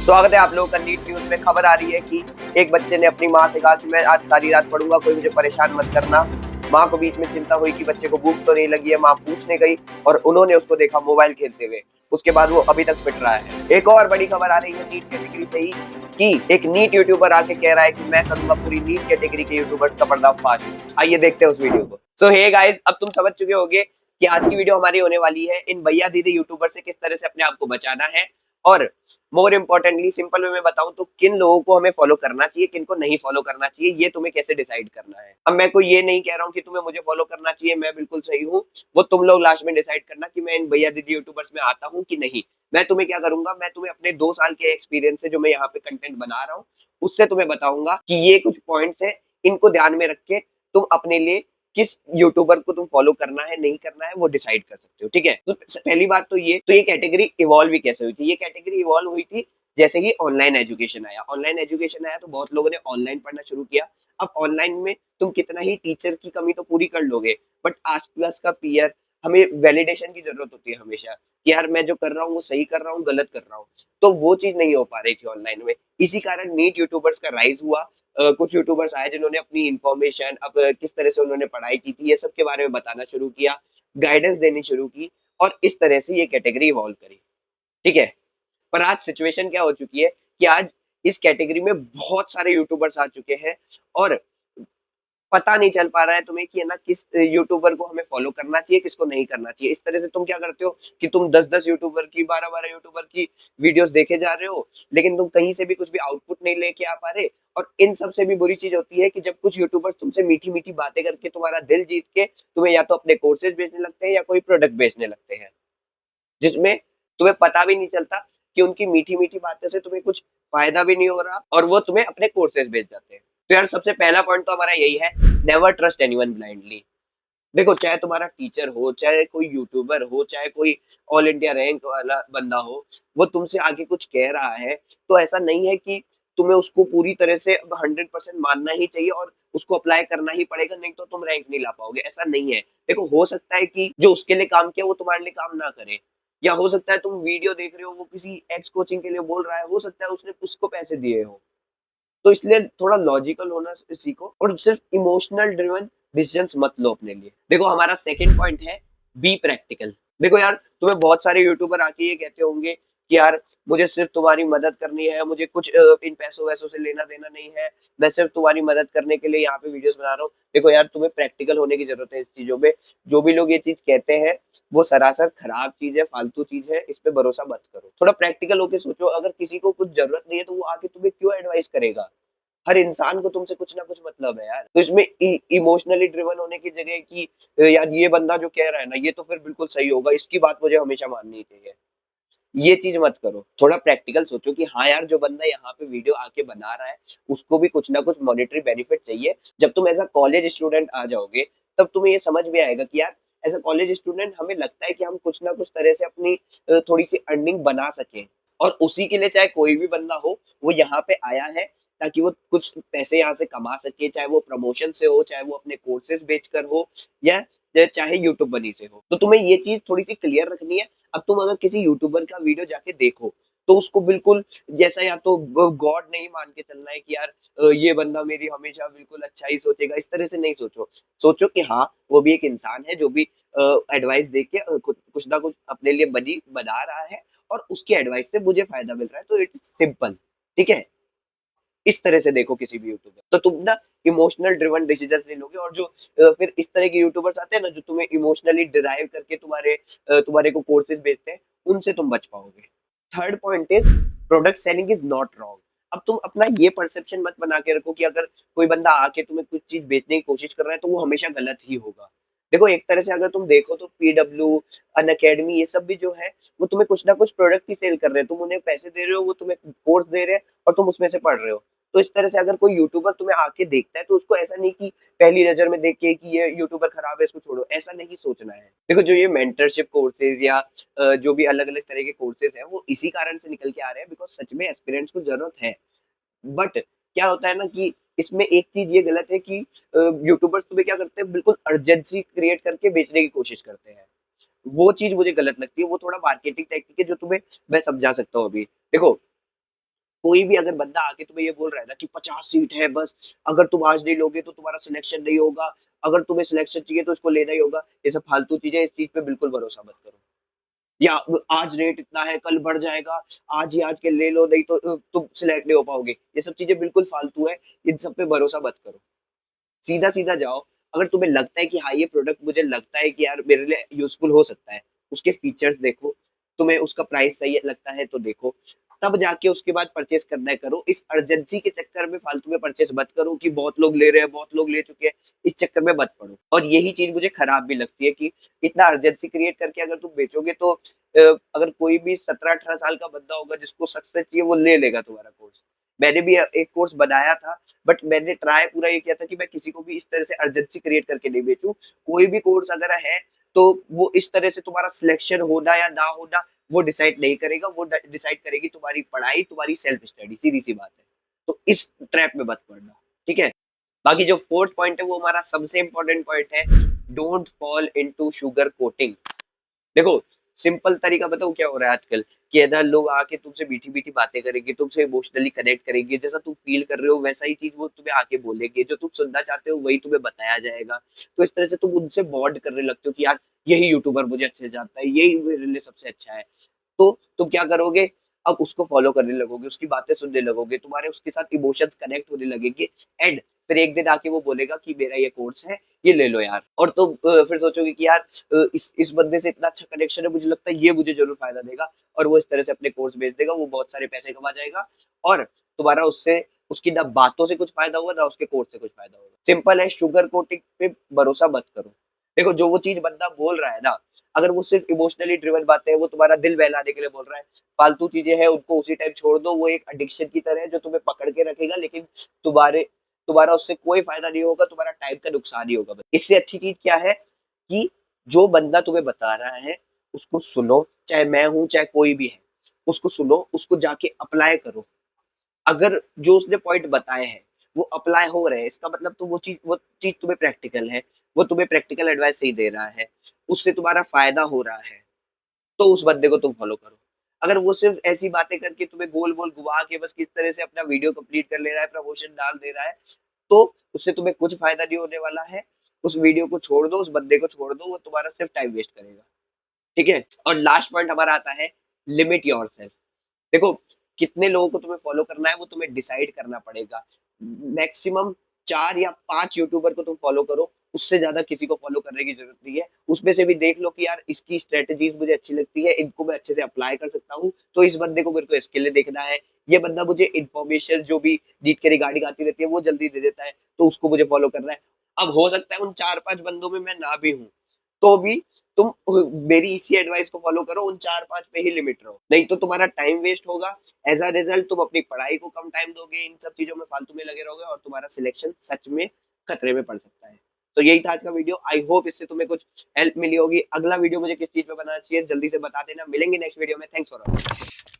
स्वागत है आप लोगों का नीट न्यूज में। खबर आ रही है कि एक बच्चे ने अपनी माँ से कहा कि मैं आज सारी रात पढ़ूंगा, कोई मुझे परेशान मत करना। माँ को बीच में चिंता हुई कि बच्चे को भूख तो नहीं लगी है। माँ पूछने गई और उन्होंने उसको देखा मोबाइल खेलते हुए। उसके बाद वो अभी तक पिट रहा है। एक और बड़ी खबर आ रही है नीट कैटेगरी से ही कि एक नीट यूट्यूबर आके कह रहा है कि मैं करूंगा पूरी नीट कैटेगरी के यूट्यूबर्स का पर्दाफाश। आइए देखते हैं उस वीडियो को। सो हे गाइस, अब तुम समझ चुके होंगे कि आज की वीडियो हमारी होने वाली है इन भैया दीदी यूट्यूबर से किस तरह से अपने आप को बचाना है, और मोर इम्पोर्टेंटली सिंपल वे में बताऊं तो किन लोगों को हमें फॉलो करना चाहिए, किन को नहीं फॉलो करना चाहिए, ये तुम्हें कैसे डिसाइड करना है। अब मैं कोई ये नहीं कह रहा हूँ कि तुम्हें मुझे फॉलो करना चाहिए, मैं बिल्कुल सही हूँ। वो तुम लोग लास्ट में डिसाइड करना कि मैं इन भैया दीदी यूट्यूबर्स में आता हूँ कि नहीं। मैं तुम्हें क्या करूंगा, मैं तुम्हें अपने 2 साल के एक्सपीरियंस से जो मैं यहाँ पे कंटेंट बना रहा हूँ उससे तुम्हें बताऊंगा कि ये कुछ पॉइंट्स है, इनको ध्यान में रख के तुम अपने लिए किस यूट्यूबर को तुम फॉलो करना है नहीं करना है वो डिसाइड कर सकते हो। ठीक है, तो पहली बात तो ये कैटेगरी इवॉल्व भी कैसे हुई थी। ये कैटेगरी इवॉल्व हुई थी जैसे ही ऑनलाइन एजुकेशन आया। ऑनलाइन एजुकेशन आया तो बहुत लोगों ने ऑनलाइन पढ़ना शुरू किया। अब ऑनलाइन में तुम कितना ही टीचर की कमी तो पूरी कर लोगे, बट आसपास का पीयर, हमें वैलिडेशन की जरूरत होती है हमेशा कि यार मैं जो कर रहा हूँ वो सही कर रहा हूँ गलत कर रहा हूँ। तो वो चीज नहीं हो पा रही थी ऑनलाइन में। इसी कारण नीट यूट्यूबर्स का राइज हुआ। कुछ यूट्यूबर्स आए जिन्होंने अपनी इंफॉर्मेशन, अब किस तरह से उन्होंने पढ़ाई की थी, ये सब के बारे में बताना शुरू किया, गाइडेंस देनी शुरू की, और इस तरह से ये कैटेगरी इवॉल्व करी। ठीक है, पर आज सिचुएशन क्या हो चुकी है कि आज इस कैटेगरी में बहुत सारे यूट्यूबर्स आ चुके हैं, और पता नहीं चल पा रहा है तुम्हें कि है ना किस यूट्यूबर को हमें फॉलो करना चाहिए, किसको नहीं करना चाहिए। इस तरह से तुम क्या करते हो कि तुम 10-10 यूट्यूबर की, 12-12 यूट्यूबर की वीडियोस देखे जा रहे हो, लेकिन तुम कहीं से भी कुछ भी आउटपुट नहीं लेके आ पा रहे। और इन सबसे भी बुरी चीज होती है कि जब कुछ यूट्यूबर्स तुमसे मीठी मीठी बातें करके तुम्हारा दिल जीत के तुम्हें या तो अपने कोर्सेज बेचने लगते हैं या कोई प्रोडक्ट बेचने लगते हैं, जिसमें तुम्हें पता भी नहीं चलता कि उनकी मीठी-मीठी बातों से तुम्हें कुछ फ़ायदा भी नहीं हो रहा, और वो तुम्हें अपने कोर्सेज़ बेच जाते हैं। तो यार सबसे पहला पॉइंट तो हमारा यही है, नेवर ट्रस्ट एनीवन ब्लाइंडली। देखो, चाहे तुम्हारा टीचर हो, चाहे कोई यूट्यूबर हो, चाहे कोई ऑल इंडिया रैंक वाला बंदा हो, वो तुमसे आके कुछ कह रहा है, तो ऐसा नहीं है कि तुम्हें उसको पूरी तरह से अब 100% मानना ही चाहिए और उसको अप्लाई करना ही पड़ेगा, नहीं तो तुम रैंक नहीं ला पाओगे। ऐसा नहीं है। देखो, हो सकता है कि जो उसके लिए काम किया वो तुम्हारे लिए काम ना करे, या हो सकता है तुम वीडियो देख रहे हो, वो किसी एक्स कोचिंग के लिए बोल रहा है, हो सकता है उसने उसको पैसे दिए हो। तो इसलिए थोड़ा लॉजिकल होना सीखो और सिर्फ इमोशनल ड्रिवन डिसीजंस मत लो अपने लिए। देखो, हमारा सेकंड पॉइंट है बी प्रैक्टिकल। देखो यार, तुम्हें बहुत सारे यूट्यूबर आके ये कहते होंगे कि यार मुझे सिर्फ तुम्हारी मदद करनी है, मुझे कुछ इन पैसों वैसों से लेना देना नहीं है, मैं सिर्फ तुम्हारी मदद करने के लिए यहाँ पे वीडियोस बना रहा हूँ। देखो यार, तुम्हें प्रैक्टिकल होने की जरूरत है इस चीजों में। जो भी लोग ये चीज कहते हैं वो सरासर खराब चीज है, फालतू चीज है, इस पे भरोसा मत करो। थोड़ा प्रैक्टिकल होके सोचो, अगर किसी को कुछ जरूरत नहीं है तो वो आके तुम्हें क्यों एडवाइस करेगा। हर इंसान को तुमसे कुछ ना कुछ मतलब है यार। तो इसमें इमोशनली ड्रिवन होने की जगह कि यार ये बंदा जो कह रहा है ना ये तो फिर बिल्कुल सही होगा, इसकी बात मुझे हमेशा माननी चाहिए, ये चीज मत करो। थोड़ा प्रैक्टिकल सोचो कि हाँ यार, जो बंदा यहाँ पे वीडियो आके बना रहा है उसको भी कुछ ना कुछ मॉनेटरी बेनिफिट चाहिए। जब तुम एज अ कॉलेज स्टूडेंट आ जाओगे तब तुम्हें ये समझ में आएगा कि यार एज अ कॉलेज स्टूडेंट हमें लगता है कि हम कुछ ना कुछ तरह से अपनी थोड़ी सी अर्निंग बना सकें, और उसी के लिए चाहे कोई भी बंदा हो वो यहाँ पे आया है ताकि वो कुछ पैसे यहाँ से कमा सके, चाहे वो प्रमोशन से हो, चाहे वो अपने कोर्सेज बेचकर हो, या चाहे यूट्यूब बनी से हो। तो तुम्हें ये चीज थोड़ी सी क्लियर रखनी है। अब तुम अगर किसी यूट्यूबर का वीडियो जाके देखो तो उसको बिल्कुल जैसा या तो गॉड नहीं मान के चलना है कि यार ये बंदा मेरी हमेशा बिल्कुल अच्छा ही सोचेगा, इस तरह से नहीं सोचो। सोचो कि हाँ, वो भी एक इंसान है जो भी एडवाइस दे के कुछ ना कुछ अपने लिए बनी बना रहा है, और उसकी एडवाइस से मुझे फायदा मिल रहा है, तो इट इज सिंपल। ठीक है, इस तरह से देखो किसी भी यूट्यूबर, तो तुम ना इमोशनल ड्रिवन डिसीजन ले लोगे। और जो फिर इस तरह के यूट्यूबर्स आते हैं ना जो तुम्हें इमोशनली ड्राइव करके तुम्हारे को कोर्सेज बेचते हैं, उनसे तुम बच पाओगे। Third point is product selling is not wrong. अब तुम अपना ये परसेप्शन मत बना के रखो कि अगर कोई बंदा आके तुम्हें कुछ चीज बेचने की कोशिश कर रहा है तो वो हमेशा गलत ही होगा। देखो, एक तरह से अगर तुम देखो तो पीडब्ल्यू, अन अकेडमी, ये सब भी जो है वो तुम्हें कुछ ना कुछ प्रोडक्ट ही सेल कर रहे हैं। तुम उन्हें पैसे दे रहे हो, वो तुम्हें कोर्स दे रहे हैं और तुम उसमें से पढ़ रहे हो। तो इस तरह से अगर कोई यूट्यूबर तुम्हें आके देखता है तो उसको ऐसा नहीं कि पहली नजर में देख के कि ये यूट्यूबर खराब है इसको छोड़ो, ऐसा नहीं सोचना है। देखो, जो ये मेंटरशिप कोर्सेज या जो भी अलग अलग तरह के कोर्सेज हैं वो इसी कारण से निकल के आ रहे हैं बिकॉज सच में एस्पिरेंट्स को जरूरत है। बट क्या होता है ना कि इसमें एक चीज ये गलत है कि यूट्यूबर्स तुम्हें क्या करते हैं, बिल्कुल अर्जेंसी क्रिएट करके बेचने की कोशिश करते हैं। वो चीज मुझे गलत लगती है। वो थोड़ा मार्केटिंग टेक्निक है जो तुम्हें मैं समझा सकता हूँ अभी। देखो, कोई भी अगर बंदा आके तुम्हें ये बोल रहा है ना कि 50 सीट है बस, अगर तुम आज नहीं लोगे तो तुम्हारा सिलेक्शन नहीं होगा, अगर तुम्हें सिलेक्शन चाहिए तो इसको लेना ही होगा, ये सब फालतू चीजें, इस चीज पे बिल्कुल भरोसा मत करो। या आज रेट इतना है कल बढ़ जाएगा, आज ही आज के ले लो नहीं तो तुम सिलेक्ट नहीं हो पाओगे, ये सब चीजें बिल्कुल फालतू है, इन सब पे भरोसा मत करो। सीधा सीधा जाओ, अगर तुम्हें लगता है कि हाँ ये प्रोडक्ट मुझे लगता है कि यार मेरे लिए यूजफुल हो सकता है, उसके फीचर्स देखो, तुम्हें उसका प्राइस सही लगता है तो देखो, तब जाके उसके बाद परचेस करना है करो। इस अर्जेंसी के चक्कर में फालतू में परचेस मत करो कि बहुत लोग ले रहे हैं, बहुत लोग ले चुके हैं, इस चक्कर में मत पड़ो। और यही चीज मुझे खराब भी लगती है कि इतना अर्जेंसी क्रिएट करके अगर तुम बेचोगे तो अगर कोई भी 17-18 साल का बंदा होगा जिसको सक्सेस चाहिए वो ले लेगा तुम्हारा कोर्स। मैंने भी एक कोर्स बनाया था, बट मैंने ट्राई पूरा ये किया था कि मैं किसी को भी इस तरह से अर्जेंसी क्रिएट करके नहीं बेचूं। कोई भी कोर्स अगर है तो वो इस तरह से तुम्हारा सिलेक्शन होना या ना होना वो डिसाइड नहीं करेगा, वो डिसाइड करेगी तुम्हारी पढ़ाई, तुम्हारी सेल्फ स्टडी, सीधी सी बात है। तो इस ट्रैप में मत पड़ना, ठीक है। बाकी जो फोर्थ पॉइंट है वो हमारा सबसे इंपॉर्टेंट पॉइंट है, don't fall into sugar coating. देखो, सिंपल तरीका बताऊँ क्या हो रहा है आजकल, कि इधर लोग आके तुमसे मीठी-मीठी बातें करेंगे, तुमसे इमोशनली कनेक्ट करेंगे, जैसा तुम फ़ील कर रहे हो वैसा ही चीज़ वो तुम्हें आके बोलेंगे, जो तुम सुनना चाहते हो वही तुम्हें बताया जाएगा। तो इस तरह से तुम उनसे बॉन्ड करने लगते हो कि यार यही यूट्यूबर मुझे अच्छे से जानता है, यही मेरे लिए सबसे अच्छा है। तो तुम क्या करोगे, अब उसको फॉलो करने लगोगे, उसकी बातें सुनने लगोगे, तुम्हारे उसके साथ इमोशंस कनेक्ट होने लगेंगे, एंड फिर एक दिन आके वो बोलेगा कि मेरा ये कोर्स है, ये ले लो यार। और तुम फिर सोचोगे कि यार इस बंदे से इतना अच्छा कनेक्शन है, मुझे लगता है ये मुझे ज़रूर फ़ायदा देगा, और वो इस तरह से अपने कोर्स बेच देगा, वो बहुत सारे पैसे कमा जाएगा, और तुम्हारा उससे उसकी ना बातों से कुछ फ़ायदा होगा, ना उसके कोर्स से कुछ फ़ायदा होगा। सिंपल है, शुगर कोटिंग पे भरोसा मत करो। देखो, जो वो चीज़ बंदा बोल रहा है ना, अगर वो सिर्फ़ इमोशनली ड्रिवन बातें हैं, वो तुम्हारा दिल बहलाने के लिए बोल रहा है, फालतू चीज़ें हैं उनको उसी टाइम छोड़ दो, वो एक एडिक्शन की तरह है जो तुम्हें पकड़ के रखेगा, लेकिन तुम्हारे तुम्हारा उससे कोई फ़ायदा नहीं होगा, तुम्हारा टाइम का नुकसान ही होगा बस। इससे अच्छी चीज़ क्या है कि जो बंदा तुम्हें बता रहा है, उसको सुनो, चाहे मैं हूँ, चाहे कोई भी है। उसको सुनो, उसको जाके अप्लाई करो। अगर जो उसने पॉइंट बताए हैं, वो अप्लाई हो रहे हैं, इसका मतलब तो वो चीज़ तुम्हें प्रैक्टिकल है, वो तुम्हें प्रैक्टिकल एडवाइस सही दे रहा है, उससे तुम्हारा फ़ायदा हो रहा है, तो उस बंदे को तुम फ़ॉलो करो। अगर वो सिर्फ़ ऐसी बातें करके तुम्हें गोल-गोल घुमा के बस किस तरह से अपना वीडियो कंप्लीट कर ले रहा है, प्रमोशन डाल दे रहा है, तो उससे तुम्हें कुछ फ़ायदा नहीं होने वाला है। उस वीडियो को छोड़ दो, उस बंदे को छोड़ दो, वो तुम्हारा सिर्फ़ टाइम वेस्ट करेगा, ठीक है? और लास्ट पॉइंट हमारा आता है, लिमिट योरसेल्फ। देखो, कितने लोगों को तुम्हें फॉलो करना है वो तुम्हें डिसाइड करना पड़ेगा। मैक्सिमम 4 या 5 यूट्यूबर को तुम फॉलो करो, उससे ज़्यादा किसी को फॉलो करने की ज़रूरत नहीं है। उसमें से भी देख लो कि यार इसकी स्ट्रैटेजीज़ मुझे अच्छी लगती है, इनको मैं अच्छे से अप्लाई कर सकता हूँ, तो इस बंदे को मेरे को इसके लिए देखना है। ये बंदा मुझे इन्फॉर्मेशन जो भी नीट के रिगार्डिंग आती रहती है वो जल्दी दे देता है, तो उसको मुझे फॉलो करना है। अब हो सकता है उन 4-5 बंदों में मैं ना भी हूँ, तो भी तुम मेरी इसी एडवाइस को फॉलो करो, उन 4-5 पे ही लिमिट रहो। नहीं तो तुम्हारा टाइम वेस्ट होगा, एज़ अ रिज़ल्ट तुम अपनी पढ़ाई को कम टाइम दोगे, इन सब चीज़ों में फालतू में लगे रहोगे और तुम्हारा सिलेक्शन सच में खतरे में पड़ सकता है। तो यही था आज का वीडियो, आई होप इससे तुम्हें कुछ हेल्प मिली होगी। अगला वीडियो मुझे किस चीज़ पे बनाना चाहिए जल्दी से बता देना। मिलेंगे नेक्स्ट वीडियो में, थैंक्स फॉर वॉचिंग।